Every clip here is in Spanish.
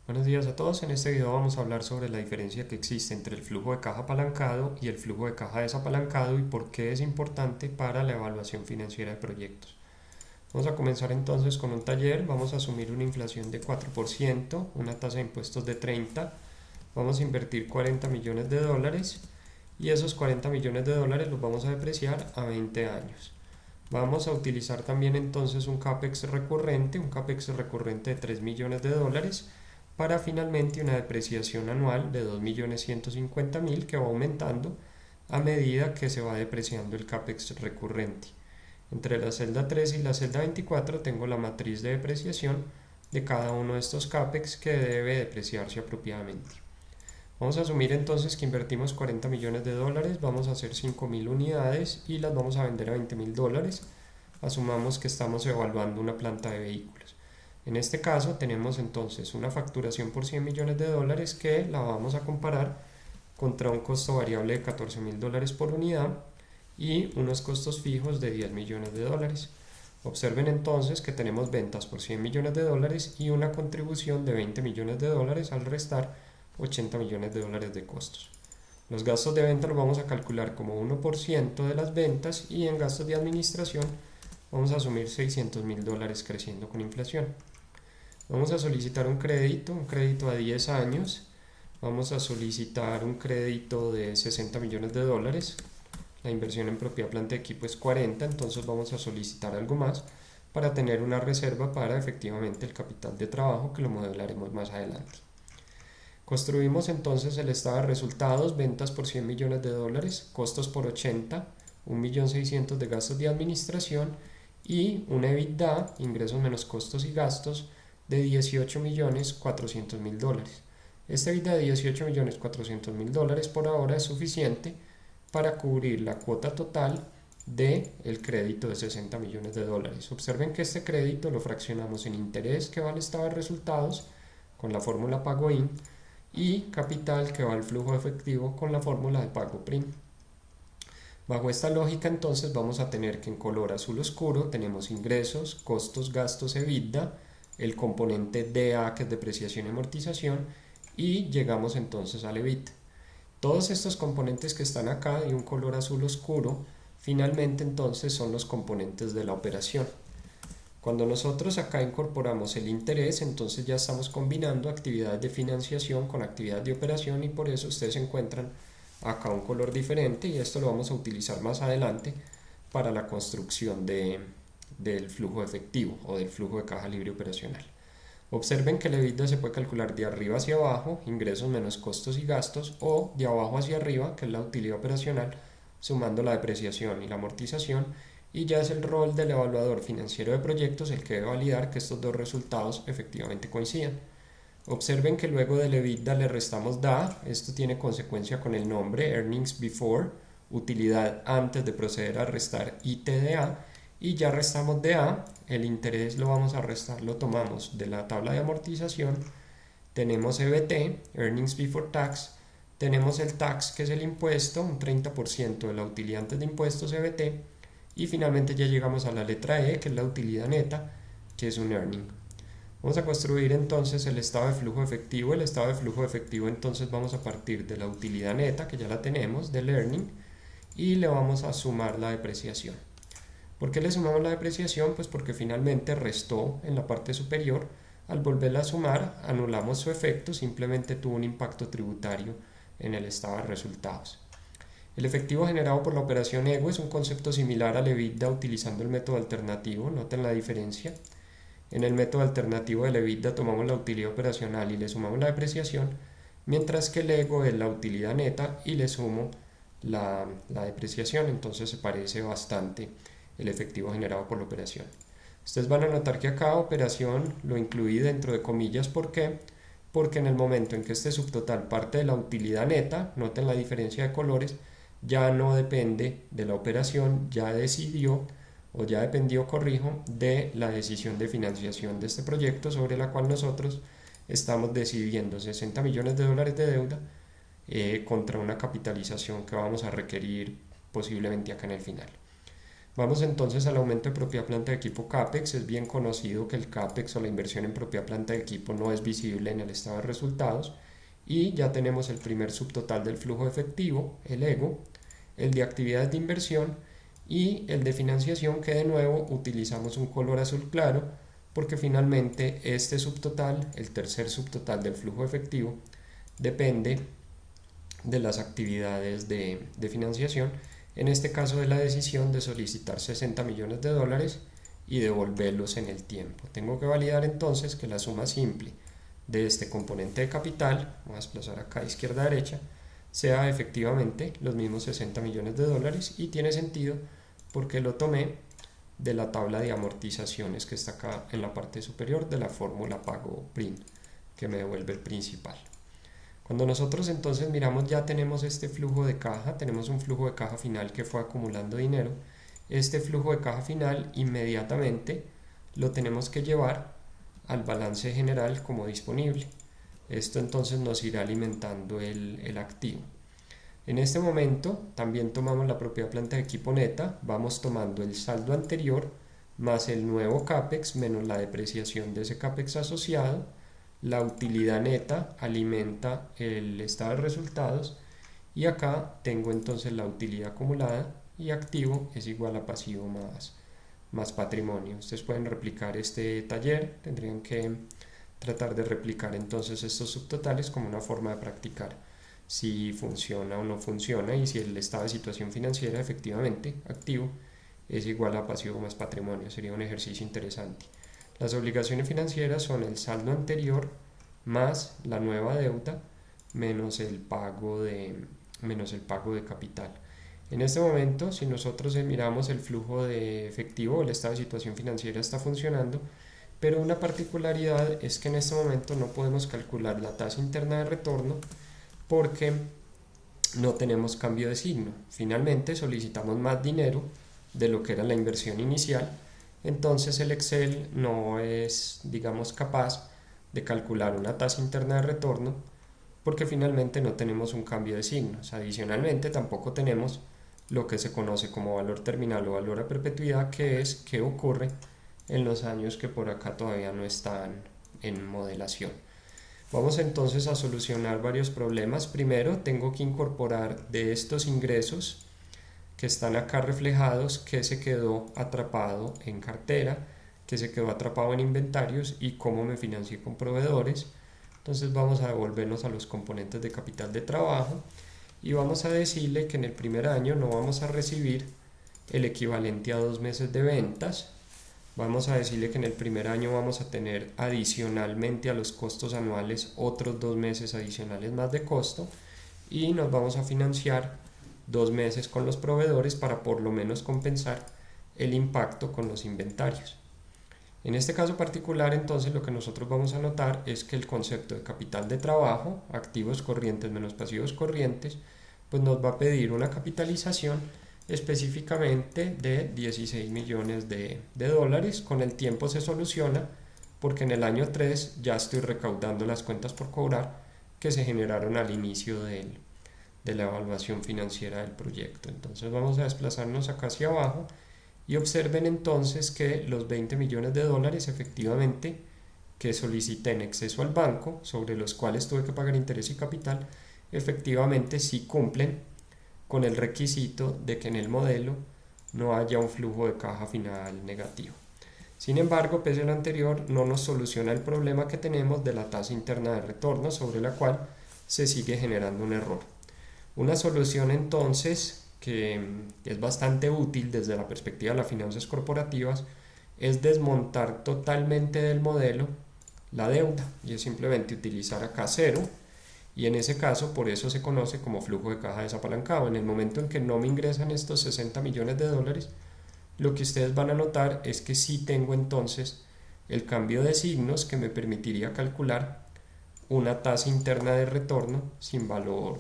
Buenos días a todos. En este video vamos a hablar sobre la diferencia que existe entre el flujo de caja apalancado y el flujo de caja desapalancado y por qué es importante para la evaluación financiera de proyectos. Vamos a comenzar entonces con un taller. Vamos a asumir una inflación de 4%, una tasa de impuestos de 30%. Vamos a invertir 40 millones de dólares y esos 40 millones de dólares los vamos a depreciar a 20 años. Vamos a utilizar también entonces un CAPEX recurrente de 3 millones de dólares para finalmente una depreciación anual de 2.150.000 que va aumentando a medida que se va depreciando el CAPEX recurrente. Entre la celda 3 y la celda 24 tengo la matriz de depreciación de cada uno de estos CAPEX que debe depreciarse apropiadamente. Vamos a asumir entonces que invertimos 40 millones de dólares, vamos a hacer 5.000 unidades y las vamos a vender a 20.000 dólares. Asumamos que estamos evaluando una planta de vehículos. En este caso tenemos entonces una facturación por 100 millones de dólares que la vamos a comparar contra un costo variable de 14.000 dólares por unidad y unos costos fijos de 10 millones de dólares. Observen entonces que tenemos ventas por 100 millones de dólares y una contribución de 20 millones de dólares al restar 80 millones de dólares de costos. Los gastos de venta los vamos a calcular como 1% de las ventas y en gastos de administración vamos a asumir 600.000 dólares creciendo con inflación. Vamos a solicitar un crédito a 10 años. Vamos a solicitar un crédito de 60 millones de dólares. La inversión en propiedad, planta y equipo es 40, entonces vamos a solicitar algo más para tener una reserva para efectivamente el capital de trabajo que lo modelaremos más adelante. Construimos entonces el estado de resultados, ventas por 100 millones de dólares, costos por 80, 1.600.000 de gastos de administración y un EBITDA, ingresos menos costos y gastos, de 18.400.000 dólares. Este EBITDA de 18.400.000 dólares por ahora es suficiente para cubrir la cuota total del crédito de 60 millones de dólares. Observen que este crédito lo fraccionamos en interés que va al estado de resultados con la fórmula pago IN y capital que va al flujo efectivo con la fórmula de pago PRIM. Bajo esta lógica entonces vamos a tener que en color azul oscuro tenemos ingresos, costos, gastos, EBITDA, el componente DA que es depreciación y amortización y llegamos entonces al EBIT. Todos estos componentes que están acá de un color azul oscuro finalmente entonces son los componentes de la operación. Cuando nosotros acá incorporamos el interés, entonces ya estamos combinando actividades de financiación con actividades de operación y por eso ustedes encuentran acá un color diferente y esto lo vamos a utilizar más adelante para la construcción del flujo efectivo o del flujo de caja libre operacional. Observen que el EBITDA se puede calcular de arriba hacia abajo, ingresos menos costos y gastos, o de abajo hacia arriba, que es la utilidad operacional, sumando la depreciación y la amortización, y ya es el rol del evaluador financiero de proyectos el que debe validar que estos dos resultados efectivamente coincidan. Observen que luego del EBITDA le restamos DA, esto tiene consecuencia con el nombre, Earnings Before, utilidad antes de proceder a restar ITDA, y ya restamos DA, el interés lo vamos a restar, lo tomamos de la tabla de amortización, tenemos EBT, Earnings Before Tax, tenemos el tax que es el impuesto, un 30% de la utilidad antes de impuestos EBT, y finalmente ya llegamos a la letra E que es la utilidad neta, que es un earning. Vamos a construir entonces el estado de flujo efectivo. El estado de flujo efectivo entonces vamos a partir de la utilidad neta, que ya la tenemos, del earning, y le vamos a sumar la depreciación. ¿Por qué le sumamos la depreciación? Pues porque finalmente restó en la parte superior. Al volverla a sumar, anulamos su efecto, simplemente tuvo un impacto tributario en el estado de resultados. El efectivo generado por la operación EGO es un concepto similar al EBITDA utilizando el método alternativo, noten la diferencia. En el método alternativo del EBITDA tomamos la utilidad operacional y le sumamos la depreciación, mientras que el EGO es la utilidad neta y le sumo la depreciación, entonces se parece bastante el efectivo generado por la operación. Ustedes van a notar que acá operación lo incluí dentro de comillas, ¿por qué? Porque en el momento en que este subtotal parte de la utilidad neta, noten la diferencia de colores, ya no depende de la operación, ya decidió o ya dependió, corrijo, de la decisión de financiación de este proyecto sobre la cual nosotros estamos decidiendo 60 millones de dólares de deuda contra una capitalización que vamos a requerir posiblemente acá en el final. Vamos entonces al aumento de propiedad planta de equipo CAPEX. Es bien conocido que el CAPEX o la inversión en propiedad planta de equipo no es visible en el estado de resultados. Y ya tenemos el primer subtotal del flujo efectivo, el EGO, el de actividades de inversión y el de financiación, que de nuevo utilizamos un color azul claro porque finalmente este subtotal, el tercer subtotal del flujo efectivo, depende de las actividades de financiación, en este caso de la decisión de solicitar 60 millones de dólares y devolverlos en el tiempo. Tengo que validar entonces que la suma simple de este componente de capital, voy a desplazar acá izquierda a derecha, sea efectivamente los mismos 60 millones de dólares, y tiene sentido porque lo tomé de la tabla de amortizaciones que está acá en la parte superior de la fórmula pago PRIN, que me devuelve el principal. Cuando nosotros entonces miramos, ya tenemos este flujo de caja, tenemos un flujo de caja final que fue acumulando dinero. Este flujo de caja final inmediatamente lo tenemos que llevar al balance general como disponible. Esto entonces nos irá alimentando el activo. En este momento también tomamos la propiedad planta de equipo neta, vamos tomando el saldo anterior más el nuevo CAPEX menos la depreciación de ese CAPEX asociado. La utilidad neta alimenta el estado de resultados y acá tengo entonces la utilidad acumulada, y activo es igual a pasivo más patrimonio. Ustedes pueden replicar este taller, tendrían que tratar de replicar entonces estos subtotales como una forma de practicar si funciona o no funciona, y si el estado de situación financiera efectivamente activo es igual a pasivo más patrimonio. Sería un ejercicio interesante. Las obligaciones financieras son el saldo anterior más la nueva deuda menos el pago de capital. En este momento, si nosotros miramos el flujo de efectivo, el estado de situación financiera está funcionando, pero una particularidad es que en este momento no podemos calcular la tasa interna de retorno porque no tenemos cambio de signo. Finalmente solicitamos más dinero de lo que era la inversión inicial, entonces el Excel no es, digamos, capaz de calcular una tasa interna de retorno porque finalmente no tenemos un cambio de signos. Adicionalmente tampoco tenemos lo que se conoce como valor terminal o valor a perpetuidad, que es qué ocurre en los años que por acá todavía no están en modelación. Vamos entonces a solucionar varios problemas. Primero tengo que incorporar de estos ingresos que están acá reflejados qué se quedó atrapado en cartera, qué se quedó atrapado en inventarios y cómo me financié con proveedores. Entonces vamos a devolvernos a los componentes de capital de trabajo y vamos a decirle que en el primer año no vamos a recibir el equivalente a 2 meses de ventas. Vamos a decirle que en el primer año vamos a tener adicionalmente a los costos anuales otros 2 meses adicionales más de costo, y nos vamos a financiar 2 meses con los proveedores para por lo menos compensar el impacto con los inventarios. En este caso particular, entonces, lo que nosotros vamos a notar es que el concepto de capital de trabajo, activos corrientes menos pasivos corrientes, pues nos va a pedir una capitalización específicamente de 16 millones de dólares. Con el tiempo se soluciona porque en el año 3 ya estoy recaudando las cuentas por cobrar que se generaron al inicio de la evaluación financiera del proyecto. Entonces vamos a desplazarnos acá hacia abajo y observen entonces que los 20 millones de dólares efectivamente que solicité en exceso al banco, sobre los cuales tuve que pagar interés y capital, efectivamente sí cumplen con el requisito de que en el modelo no haya un flujo de caja final negativo. Sin embargo, pese a lo anterior, no nos soluciona el problema que tenemos de la tasa interna de retorno, sobre la cual se sigue generando un error. Una solución entonces que es bastante útil desde la perspectiva de las finanzas corporativas es desmontar totalmente del modelo la deuda, y es simplemente utilizar acá cero, y en ese caso por eso se conoce como flujo de caja desapalancado. En el momento en que no me ingresan estos 60 millones de dólares, lo que ustedes van a notar es que sí tengo entonces el cambio de signos que me permitiría calcular una tasa interna de retorno sin valor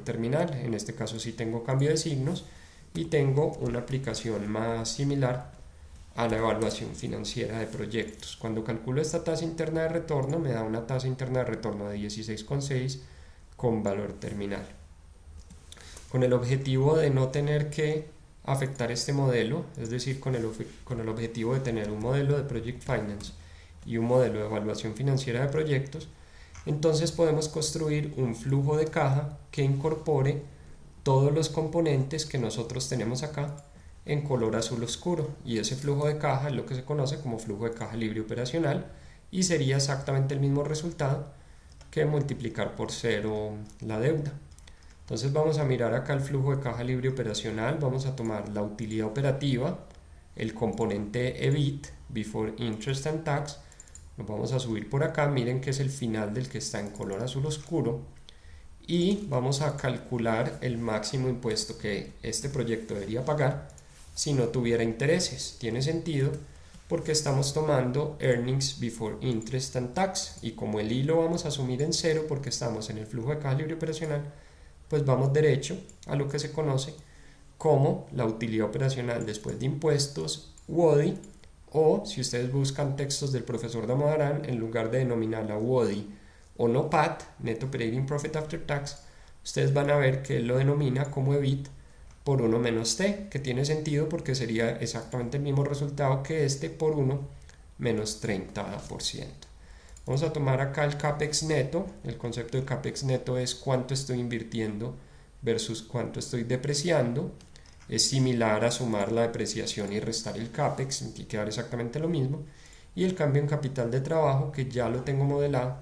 terminal. En este caso sí tengo cambio de signos y tengo una aplicación más similar a la evaluación financiera de proyectos. Cuando calculo esta tasa interna de retorno me da una tasa interna de retorno de 16,6 con valor terminal. Con el objetivo de no tener que afectar este modelo, es decir, con el objetivo de tener un modelo de Project Finance y un modelo de evaluación financiera de proyectos, entonces podemos construir un flujo de caja que incorpore todos los componentes que nosotros tenemos acá en color azul oscuro, y ese flujo de caja es lo que se conoce como flujo de caja libre operacional, y sería exactamente el mismo resultado que multiplicar por cero la deuda. Entonces vamos a mirar acá el flujo de caja libre operacional, vamos a tomar la utilidad operativa, el componente EBIT, Before Interest and Tax, nos vamos a subir por acá, miren que es el final del que está en color azul oscuro, y vamos a calcular el máximo impuesto que este proyecto debería pagar si no tuviera intereses. Tiene sentido porque estamos tomando Earnings Before Interest and Tax, y como el I lo vamos a asumir en cero porque estamos en el flujo de caja libre operacional, pues vamos derecho a lo que se conoce como la utilidad operacional después de impuestos, WODI, o si ustedes buscan textos del profesor Damodaran, en lugar de denominarla WODI o NOPAT, Net Operating Profit After Tax, ustedes van a ver que él lo denomina como EBIT por 1 menos T, que tiene sentido porque sería exactamente el mismo resultado que este por 1 menos 30%. Vamos a tomar acá el CAPEX neto. El concepto de CAPEX neto es cuánto estoy invirtiendo versus cuánto estoy depreciando. Es similar a sumar la depreciación y restar el CAPEX, y quedar exactamente lo mismo. Y el cambio en capital de trabajo, que ya lo tengo modelado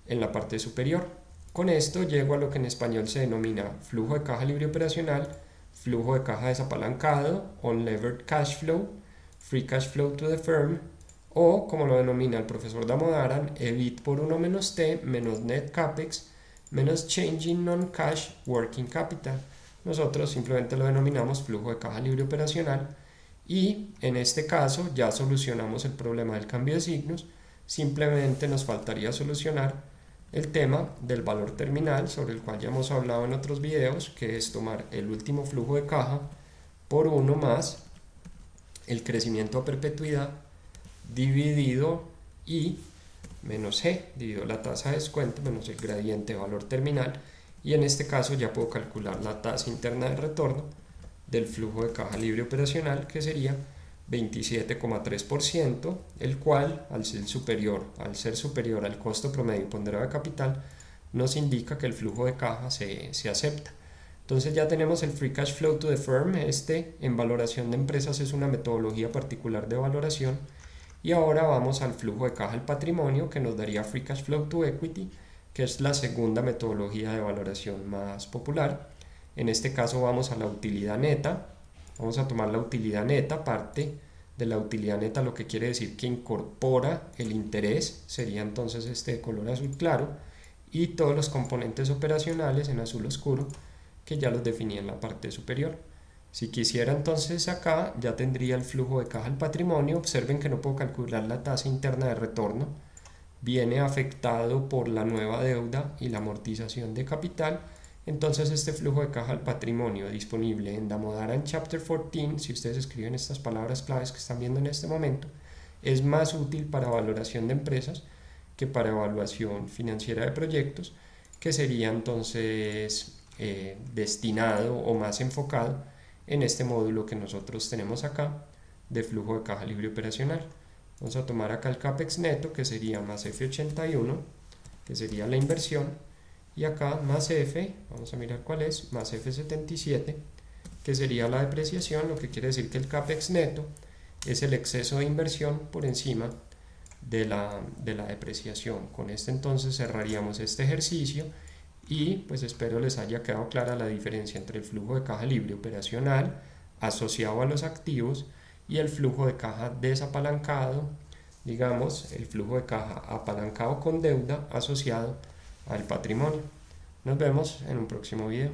en la parte superior. Con esto llego a lo que en español se denomina flujo de caja libre operacional, flujo de caja desapalancado, unlevered cash flow, free cash flow to the firm, o como lo denomina el profesor Damodaran, EBIT por 1 menos T menos net capex menos changing non-cash working capital. Nosotros simplemente lo denominamos flujo de caja libre operacional, y en este caso ya solucionamos el problema del cambio de signos. Simplemente nos faltaría solucionar el tema del valor terminal, sobre el cual ya hemos hablado en otros videos, que es tomar el último flujo de caja por 1 más el crecimiento a perpetuidad dividido I menos G, dividido la tasa de descuento menos el gradiente de valor terminal, y en este caso ya puedo calcular la tasa interna de retorno del flujo de caja libre operacional, que sería 27,3%, el cual al ser superior al costo promedio ponderado de capital, nos indica que el flujo de caja se acepta. Entonces ya tenemos el Free Cash Flow to the Firm. En valoración de empresas es una metodología particular de valoración. Y ahora vamos al flujo de caja al patrimonio, que nos daría Free Cash Flow to Equity, que es la segunda metodología de valoración más popular. En este caso vamos a la utilidad neta. Vamos a tomar la utilidad neta, parte de la utilidad neta, lo que quiere decir que incorpora el interés, sería entonces este de color azul claro, y todos los componentes operacionales en azul oscuro, que ya los definí en la parte superior. Si quisiera entonces acá ya tendría el flujo de caja al patrimonio. Observen que no puedo calcular la tasa interna de retorno, viene afectado por la nueva deuda y la amortización de capital. Entonces este flujo de caja al patrimonio disponible en Damodaran Chapter 14, si ustedes escriben estas palabras claves que están viendo en este momento, es más útil para valoración de empresas que para evaluación financiera de proyectos, que sería entonces destinado o más enfocado en este módulo que nosotros tenemos acá de flujo de caja libre operacional. Vamos a tomar acá el CAPEX neto, que sería más F81, que sería la inversión, y acá más F, vamos a mirar cuál es, más F77, que sería la depreciación, lo que quiere decir que el CAPEX neto es el exceso de inversión por encima de la depreciación. Con este entonces cerraríamos este ejercicio, y pues espero les haya quedado clara la diferencia entre el flujo de caja libre operacional asociado a los activos y el flujo de caja desapalancado, digamos el flujo de caja apalancado con deuda asociado al patrimonio. Nos vemos en un próximo video.